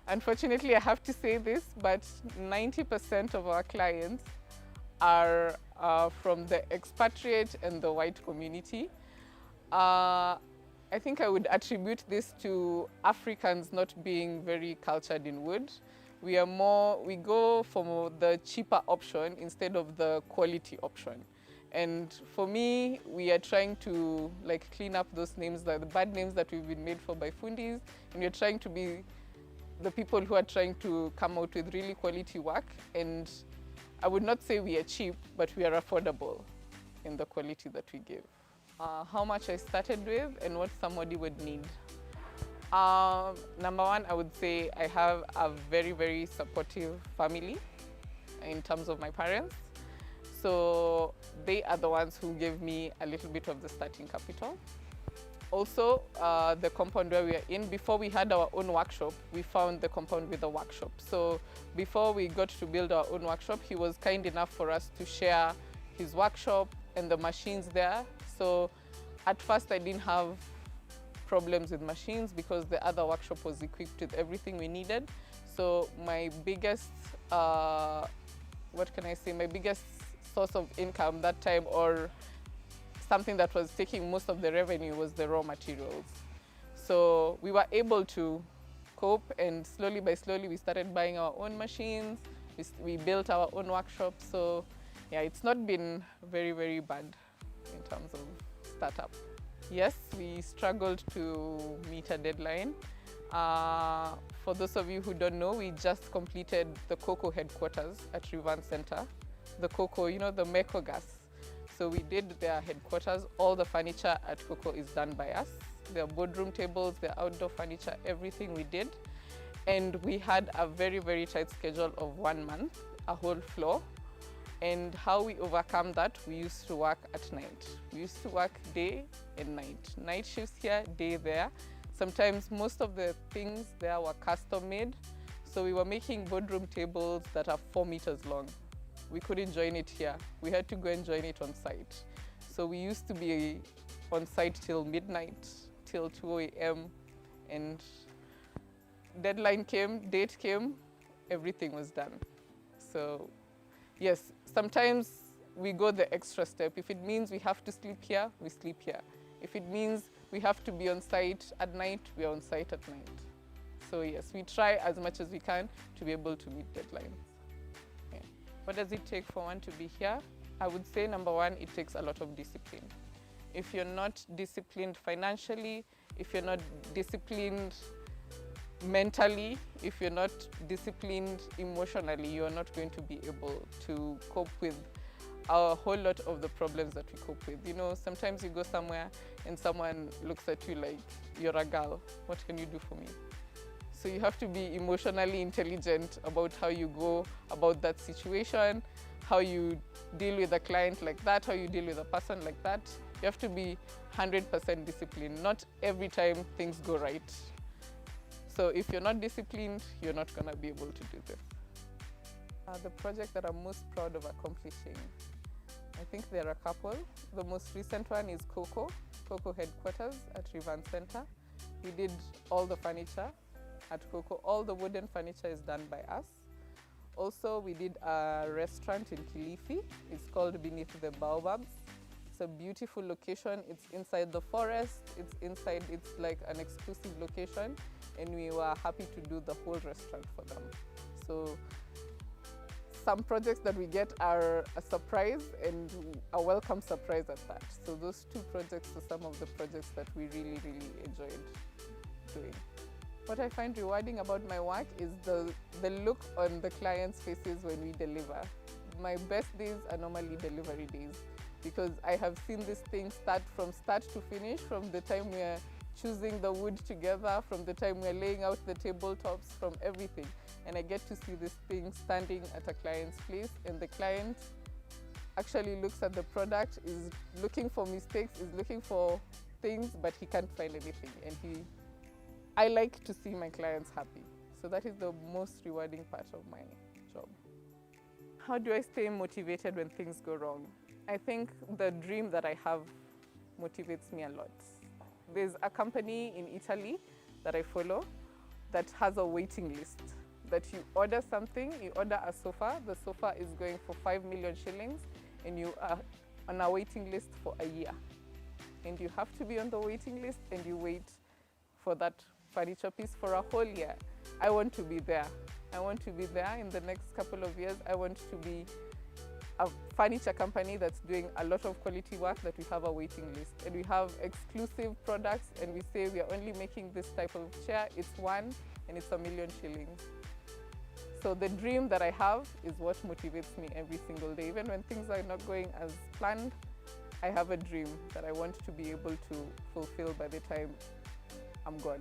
Unfortunately, I have to say this, but 90% of our clients are from the expatriate and the white community. I think I would attribute this to Africans not being very cultured in wood. We go for the cheaper option instead of the quality option. And for me, we are trying to like clean up those names, the bad names that we've been made for by fundis, and we're trying to be the people who are trying to come out with really quality work. And I would not say we are cheap, but we are affordable in the quality that we give. How much I started with and what somebody would need. Number one, I would say I have a very, very supportive family in terms of my parents. So they are the ones who gave me a little bit of the starting capital. Also, the compound where we are in, before we had our own workshop, we found the compound with a workshop. So before we got to build our own workshop, he was kind enough for us to share his workshop and the machines there. So at first I didn't have problems with machines because the other workshop was equipped with everything we needed. So my biggest, my biggest source of income that time, or something that was taking most of the revenue, was the raw materials. So we were able to cope, and slowly by slowly we started buying our own machines. We built our own workshop. So yeah, it's not been very, very bad in terms of startup. Yes, we struggled to meet a deadline. For those of you who don't know, we just completed the Cocoa headquarters at Rivan Center. The Cocoa, you know, the Meko gas. So we did their headquarters. All the furniture at Cocoa is done by us. Their boardroom tables, their outdoor furniture, everything we did. And we had a very, very tight schedule of 1 month, a whole floor. And how we overcome that, we used to work at night. We used to work day and night. Night shifts here, day there. Sometimes most of the things there were custom made. So we were making boardroom tables that are 4 meters long. We couldn't join it here. We had to go and join it on site. So we used to be on site till midnight, till 2 a.m. And deadline came, date came, everything was done. So yes, sometimes we go the extra step. If it means we have to sleep here, we sleep here. If it means we have to be on site at night, we are on site at night. So yes, we try as much as we can to be able to meet deadlines. Yeah. What does it take for one to be here? I would say number one, it takes a lot of discipline. If you're not disciplined financially, if you're not disciplined mentally, if you're not disciplined emotionally, you are not going to be able to cope with a whole lot of the problems that we cope with. You know, sometimes you go somewhere and someone looks at you like, you're a girl, what can you do for me? So you have to be emotionally intelligent about how you go about that situation, how you deal with a client like that, how you deal with a person like that. You have to be 100% disciplined. Not every time things go right. So if you're not disciplined, you're not going to be able to do this. The project that I'm most proud of accomplishing, I think there are a couple. The most recent one is Cocoa headquarters at Rivan Center. We did all the furniture at Cocoa. All the wooden furniture is done by us. Also, we did a restaurant in Kilifi. It's called Beneath the Baobabs. It's a beautiful location. It's inside the forest. It's like an exclusive location. And we were happy to do the whole restaurant for them. So some projects that we get are a surprise and a welcome surprise at that. So those two projects are some of the projects that we really, really enjoyed doing. What I find rewarding about my work is the look on the clients' faces when we deliver. My best days are normally delivery days because I have seen this thing start to finish, from the time we are choosing the wood together, from the time we're laying out the tabletops, from everything. And I get to see this thing standing at a client's place, and the client actually looks at the product, is looking for mistakes, is looking for things, but he can't find anything. And I like to see my clients happy. So that is the most rewarding part of my job. How do I stay motivated when things go wrong? I think the dream that I have motivates me a lot. There's a company in Italy that I follow that has a waiting list. That you order something, you order a sofa, the sofa is going for 5 million shillings, and you are on a waiting list for a year. And you have to be on the waiting list, and you wait for that furniture piece for a whole year. I want to be there. I want to be there in the next couple of years. I want to be a furniture company that's doing a lot of quality work, that we have a waiting list and we have exclusive products, and we say we are only making this type of chair. It's one and it's 1 million shillings. So the dream that I have is what motivates me every single day. Even when things are not going as planned, I have a dream that I want to be able to fulfill by the time I'm gone.